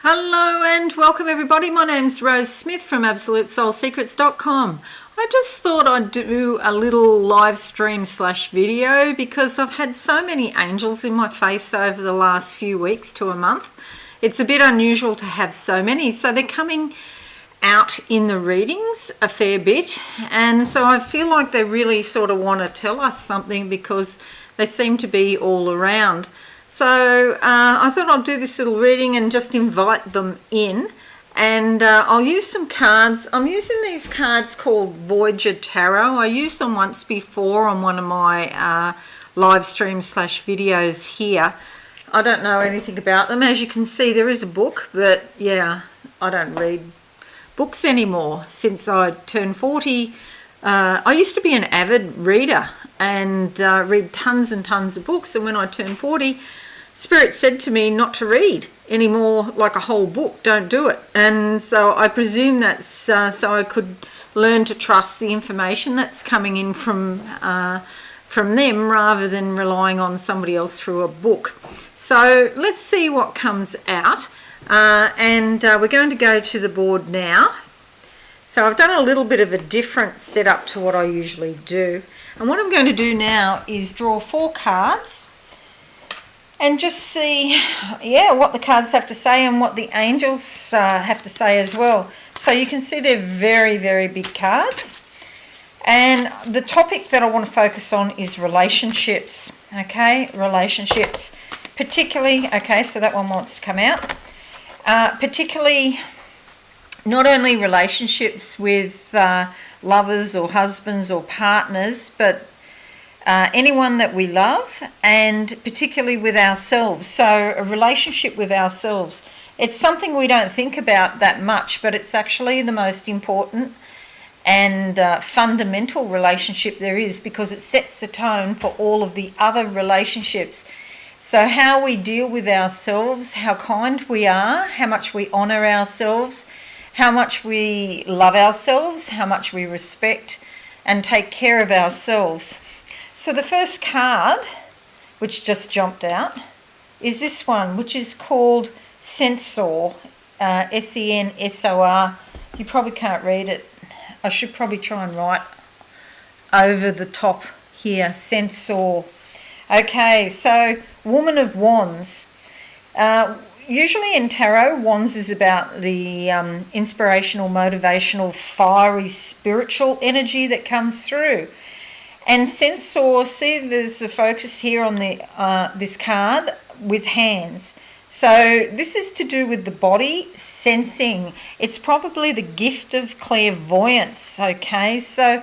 Hello and welcome everybody. My name's Rose Smith from AbsoluteSoulSecrets.com. I just thought I'd do a little live stream / video because I've had so many angels in my face over the last few weeks to a month. It's a bit unusual to have so many, so they're coming out in the readings a fair bit, and so I feel like they really sort of want to tell us something because they seem to be all around. So I thought I'd do this little reading and just invite them in, and I'll use some cards. I'm using these cards called Voyager Tarot. I used them once before on one of my live streams / videos here. I don't know anything about them. As you can see, there is a book, but yeah, I don't read books anymore since I turned 40. I used to be an avid reader and read tons and tons of books, and when I turned 40, Spirit said to me not to read anymore, like a whole book, don't do it. And so I presume that's so I could learn to trust the information that's coming in from them rather than relying on somebody else through a book. So let's see what comes out. And we're going to go to the board now. So I've done a little bit of a different setup to what I usually do. And what I'm going to do now is draw 4 cards and just see, what the cards have to say and what the angels have to say as well. So you can see they're very, very big cards. And the topic that I want to focus on is relationships, okay? Relationships, particularly, okay, so that one wants to come out. Particularly, not only relationships with lovers or husbands or partners, but anyone that we love, and particularly with ourselves. So a relationship with ourselves. It's something we don't think about that much, but it's actually the most important and fundamental relationship there is, because it sets the tone for all of the other relationships. So how we deal with ourselves, how kind we are, how much we honour ourselves, how much we love ourselves, how much we respect and take care of ourselves. So the first card, which just jumped out, is this one, which is called Censor, Sensor. You probably can't read it. I should probably try and write over the top here, Censor. Okay, so Woman of Wands. Usually in tarot, Wands is about the inspirational, motivational, fiery, spiritual energy that comes through. And Censor, see there's a focus here on the this card with hands. So this is to do with the body sensing. It's probably the gift of clairvoyance, okay? So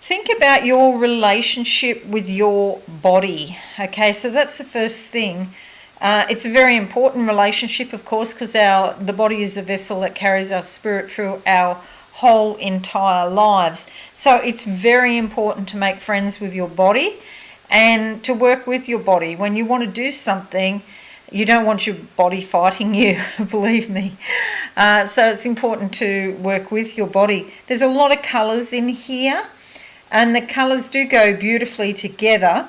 think about your relationship with your body, okay? So that's the first thing. It's a very important relationship, of course, because the body is a vessel that carries our spirit through our whole entire lives. So it's very important to make friends with your body and to work with your body. When you want to do something, you don't want your body fighting you, believe me. So it's important to work with your body. There's a lot of colours in here, and the colours do go beautifully together,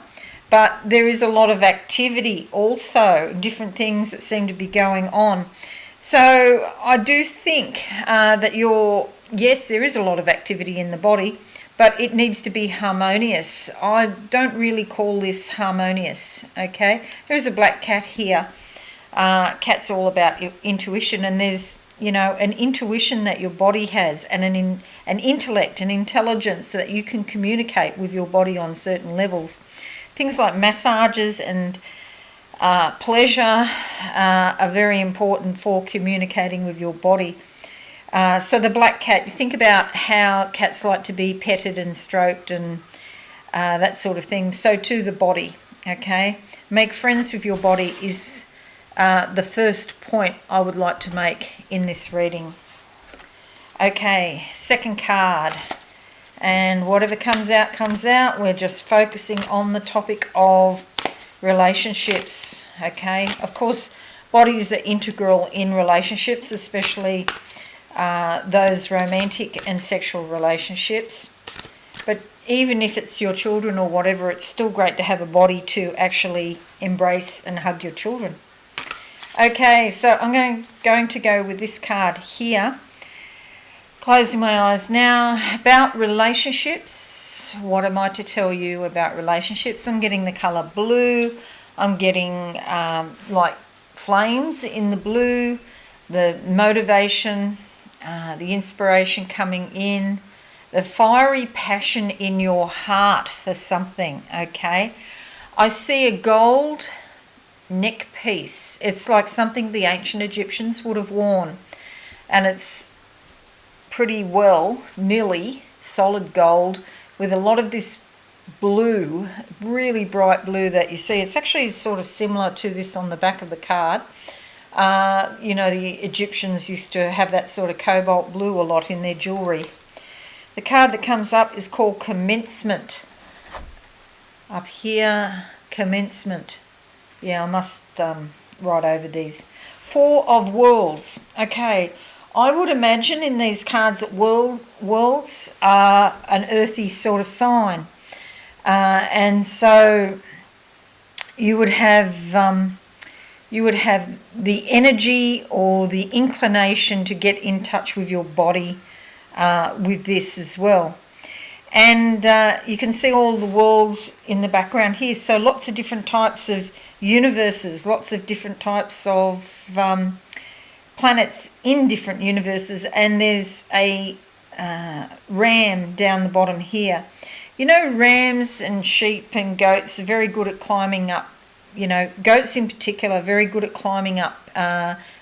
but there is a lot of activity also, different things that seem to be going on. So I do think that yes, there is a lot of activity in the body, but it needs to be harmonious. I don't really call this harmonious, okay? There's a black cat here. Cat's all about intuition, and there's, an intuition that your body has, and an intellect, an intelligence that you can communicate with your body on certain levels. Things like massages and pleasure are very important for communicating with your body. So the black cat, you think about how cats like to be petted and stroked and that sort of thing. So too the body, okay? Make friends with your body is the first point I would like to make in this reading. Okay, second card. And whatever comes out, comes out. We're just focusing on the topic of relationships, okay? Of course, bodies are integral in relationships, especially those romantic and sexual relationships. But even if it's your children or whatever, it's still great to have a body to actually embrace and hug your children. Okay, so I'm going to go with this card here. Closing my eyes now. About relationships. What am I to tell you about relationships? I'm getting the colour blue. I'm getting like flames in the blue, the motivation, the inspiration coming in, the fiery passion in your heart for something, okay? I see a gold neck piece. It's like something the ancient Egyptians would have worn, and it's pretty well nearly solid gold with a lot of this blue, really bright blue that you see. It's actually sort of similar to this on the back of the card. You know, the Egyptians used to have that sort of cobalt blue a lot in their jewellery. The card that comes up is called Commencement. Up here, Commencement. Yeah, I must write over these. Four of Worlds. Okay, I would imagine in these cards that worlds are an earthy sort of sign. And so you would have the energy or the inclination to get in touch with your body with this as well. And you can see all the worlds in the background here. So lots of different types of universes, lots of different types of planets in different universes. And there's a ram down the bottom here. You know, rams and sheep and goats are very good at climbing up. You know, goats in particular are very good at climbing up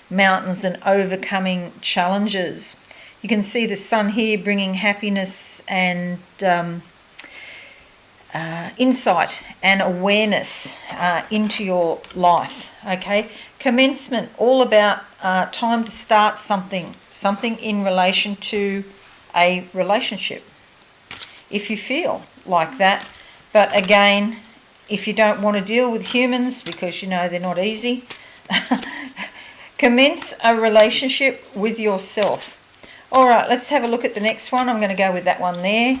mountains and overcoming challenges. You can see the sun here bringing happiness and insight and awareness into your life, okay? Commencement, all about time to start something in relation to a relationship, if you feel like that. But again, if you don't want to deal with humans because you know they're not easy, commence a relationship with yourself. All right, let's have a look at the next one. I'm going to go with that one there.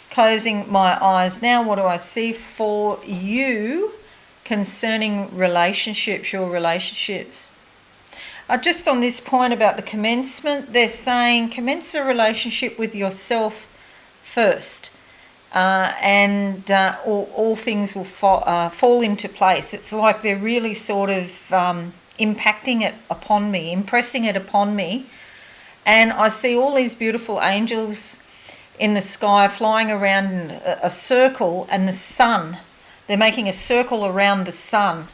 Closing my eyes now. What do I see for you concerning relationships, your relationships? Just on this point about the commencement, they're saying commence a relationship with yourself first. And all things will fall into place. It's like they're really sort of impacting it upon me, impressing it upon me. And I see all these beautiful angels in the sky flying around in a circle, and the sun. They're making a circle around the sun.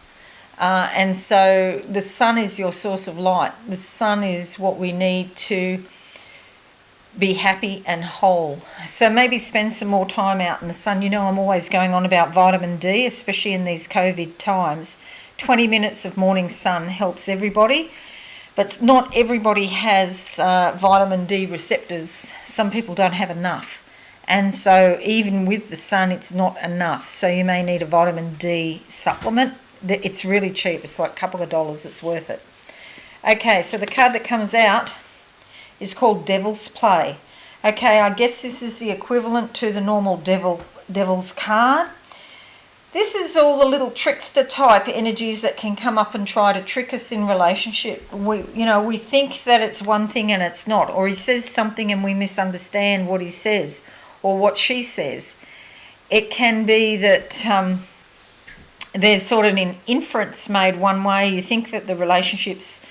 And so the sun is your source of light. The sun is what we need to be happy and whole. So maybe spend some more time out in the sun. You know, I'm always going on about vitamin D, especially in these COVID times. 20 minutes of morning sun helps everybody, but not everybody has vitamin D receptors. Some people don't have enough. And so even with the sun, it's not enough. So you may need a vitamin D supplement. It's really cheap. It's like a couple of dollars. It's worth it. Okay, so the card that comes out is called Devil's Play. Okay, I guess this is the equivalent to the normal Devil's card. This is all the little trickster type energies that can come up and try to trick us in relationship. We think that it's one thing and it's not, or he says something and we misunderstand what he says or what she says. It can be that there's sort of an inference made one way. You think that the relationship's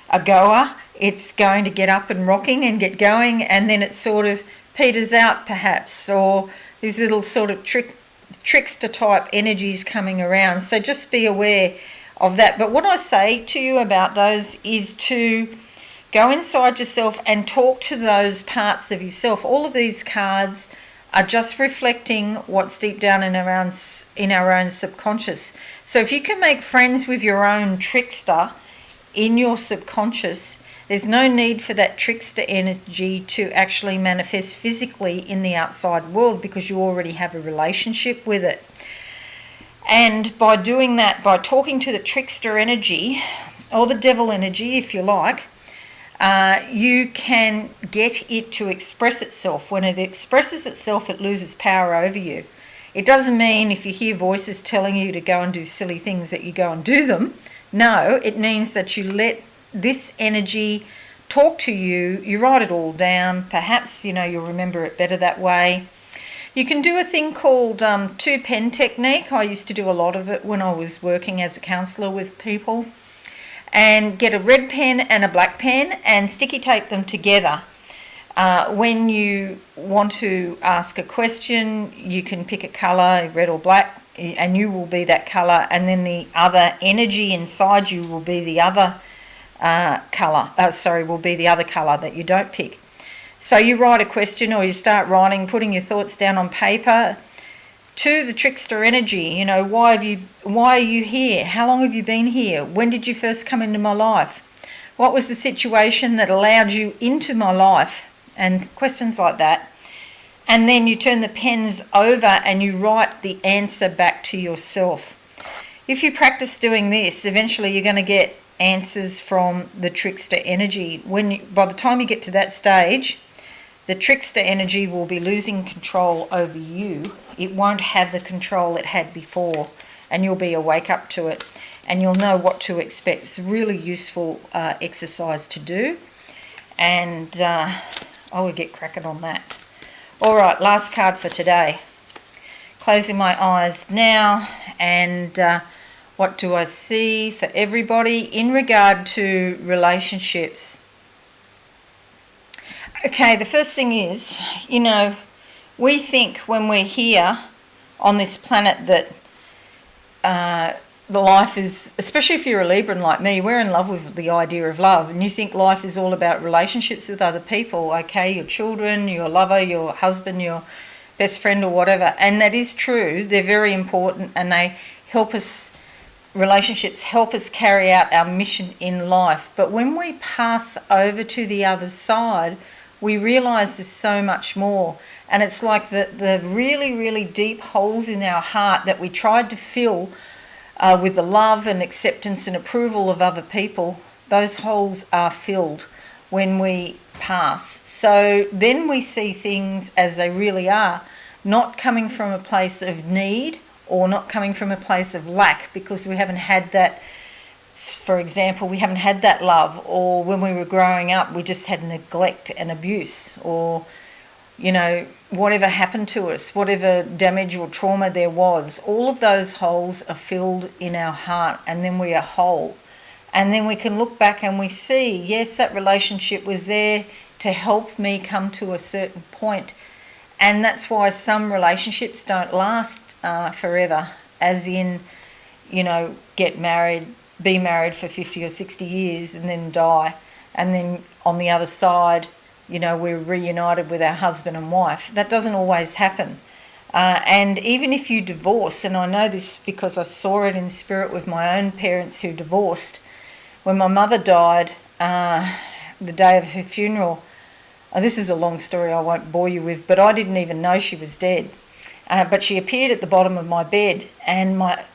a goer, it's going to get up and rocking and get going, and then it sort of peters out perhaps, or these little sort of trickster type energies coming around. So just be aware of that. But what I say to you about those is to go inside yourself and talk to those parts of yourself. All of these cards are just reflecting what's deep down in our own subconscious. So if you can make friends with your own trickster in your subconscious, there's no need for that trickster energy to actually manifest physically in the outside world, because you already have a relationship with it. And by doing that, by talking to the trickster energy, or the devil energy if you like, you can get it to express itself. When it expresses itself, it loses power over you. It doesn't mean if you hear voices telling you to go and do silly things that you go and do them. No, it means that you let this energy talk to you. You write it all down. Perhaps, you'll remember it better that way. You can do a thing called two-pen technique. I used to do a lot of it when I was working as a counsellor with people. And get a red pen and a black pen and sticky tape them together. When you want to ask a question, you can pick a colour, red or black, and you will be that colour, and then the other energy inside you will be the other colour that you don't pick. So you write a question, or you start writing, putting your thoughts down on paper. To the trickster energy, why are you here? How long have you been here? When did you first come into my life? What was the situation that allowed you into my life? And questions like that. And then you turn the pens over and you write the answer back to yourself. If you practice doing this, eventually you're going to get answers from the trickster energy. By the time you get to that stage, the trickster energy will be losing control over you. It won't have the control it had before, and you'll be awake up to it, and you'll know what to expect. It's a really useful exercise to do, and I will get cracking on that. All right, last card for today. Closing my eyes now, and what do I see for everybody in regard to relationships? Okay, the first thing is, we think when we're here on this planet that the life is, especially if you're a Libran like me, we're in love with the idea of love, and you think life is all about relationships with other people, okay, your children, your lover, your husband, your best friend or whatever, and that is true. They're very important, and they help us, relationships help us carry out our mission in life. But when we pass over to the other side, we realise there's so much more. And it's like the really, really deep holes in our heart that we tried to fill with the love and acceptance and approval of other people, those holes are filled when we pass. So then we see things as they really are, not coming from a place of need or not coming from a place of lack, because we haven't had that. For example, we haven't had that love, or when we were growing up, we just had neglect and abuse, or, whatever happened to us, whatever damage or trauma there was, all of those holes are filled in our heart, and then we are whole. And then we can look back and we see, yes, that relationship was there to help me come to a certain point. And that's why some relationships don't last forever, as in, get married, be married for 50 or 60 years and then die. And then on the other side, we're reunited with our husband and wife. That doesn't always happen. And even if you divorce, and I know this because I saw it in spirit with my own parents who divorced. When my mother died, the day of her funeral, this is a long story I won't bore you with, but I didn't even know she was dead. But she appeared at the bottom of my bed, and my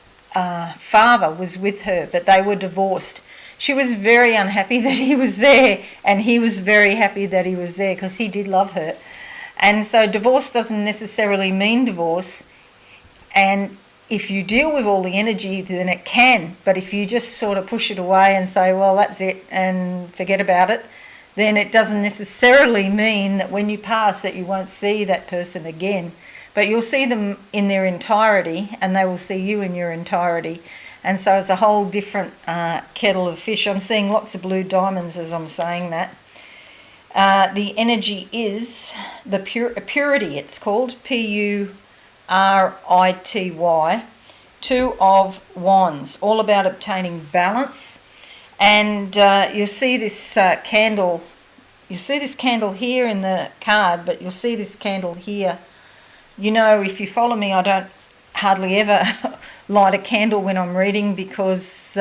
father was with her, but they were divorced. She was very unhappy that he was there, and he was very happy that he was there because he did love her. And so divorce doesn't necessarily mean divorce, and if you deal with all the energy, then it can. But if you just sort of push it away and say, well, that's it, and forget about it, then it doesn't necessarily mean that when you pass that you won't see that person again. But you'll see them in their entirety, and they will see you in your entirety. And so it's a whole different kettle of fish. I'm seeing lots of blue diamonds as I'm saying that. The energy is the purity, it's called, P-U-R-I-T-Y, Two of Wands, all about obtaining balance. And you'll see this candle, here in the card, but you'll see this candle here. If you follow me, I don't hardly ever light a candle when I'm reading, because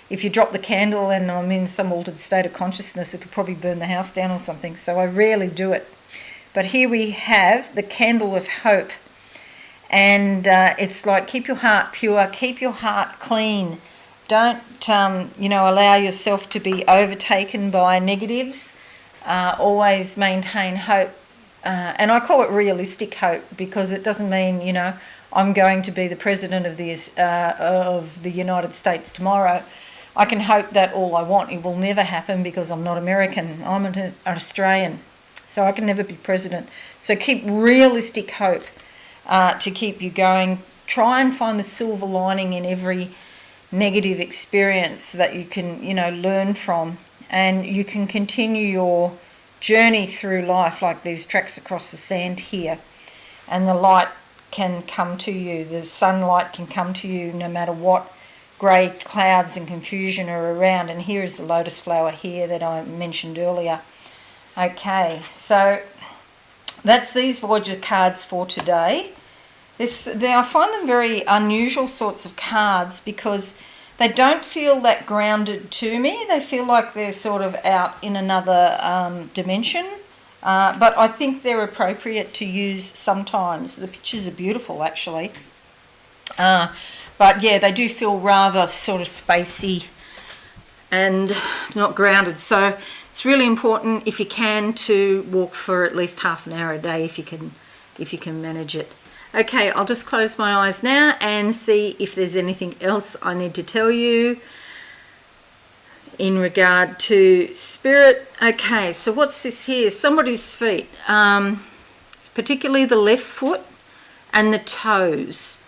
if you drop the candle and I'm in some altered state of consciousness, it could probably burn the house down or something. So I rarely do it. But here we have the candle of hope. And it's like, keep your heart pure, keep your heart clean. Don't, allow yourself to be overtaken by negatives. Always maintain hope. And I call it realistic hope, because it doesn't mean, I'm going to be the president of the United States tomorrow. I can hope that all I want. It will never happen because I'm not American. I'm an Australian, so I can never be president. So keep realistic hope to keep you going. Try and find the silver lining in every negative experience that you can, learn from, and you can continue your journey through life like these tracks across the sand here, and the light can come to you. The sunlight can come to you no matter what grey clouds and confusion are around. And here is the lotus flower here that I mentioned earlier. Okay, so that's these Voyager cards for today. I find them very unusual sorts of cards because they don't feel that grounded to me. They feel like they're sort of out in another dimension. But I think they're appropriate to use sometimes. The pictures are beautiful, actually. But yeah, they do feel rather sort of spacey and not grounded. So it's really important, if you can, to walk for at least half an hour a day if you can manage it. Okay, I'll just close my eyes now and see if there's anything else I need to tell you in regard to spirit. Okay, so what's this here? Somebody's feet, particularly the left foot and the toes.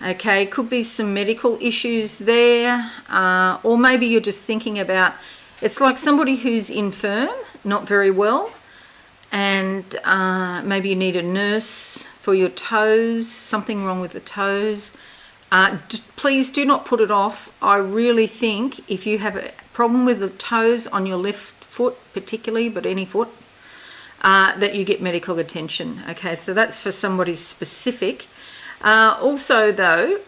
Okay, could be some medical issues there, or maybe you're just thinking about, it's like somebody who's infirm, not very well, and maybe you need a nurse for your toes, something wrong with the toes. Please do not put it off. I really think if you have a problem with the toes on your left foot particularly, but any foot, that you get medical attention. Okay, so that's for somebody specific. Also though,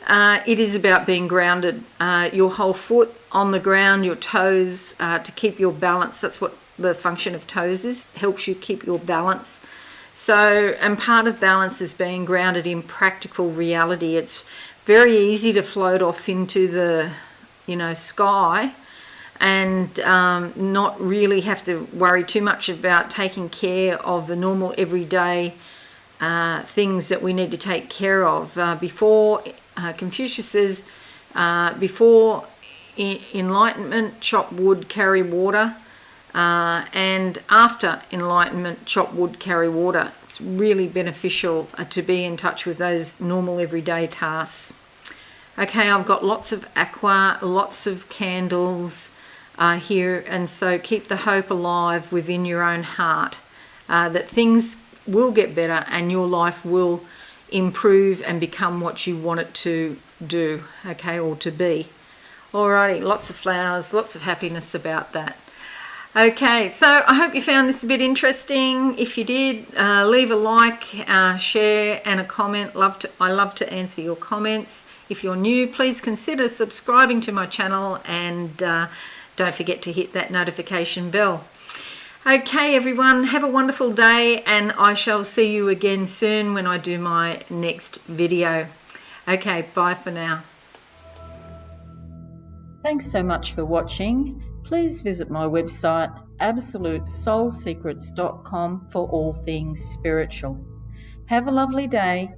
it is about being grounded. Your whole foot on the ground, your toes, to keep your balance. That's what the function of toes is, helps you keep your balance. So, and part of balance is being grounded in practical reality. It's very easy to float off into the, sky and not really have to worry too much about taking care of the normal everyday things that we need to take care of. Before Confucius says, before enlightenment, chop wood, carry water. And after enlightenment, chop wood, carry water. It's really beneficial to be in touch with those normal everyday tasks. Okay, I've got lots of aqua, lots of candles here, and so keep the hope alive within your own heart that things will get better and your life will improve and become what you want it to do, okay, or to be. Alrighty, lots of flowers, lots of happiness about that. Okay, so I hope you found this a bit interesting. If you did, leave a like, share and a comment. I love to answer your comments. If you're new, please consider subscribing to my channel, and don't forget to hit that notification bell. Okay everyone, have a wonderful day, and I shall see you again soon when I do my next video. Okay, bye for now. Thanks so much for watching. Please visit my website absolutesoulsecrets.com for all things spiritual. Have a lovely day.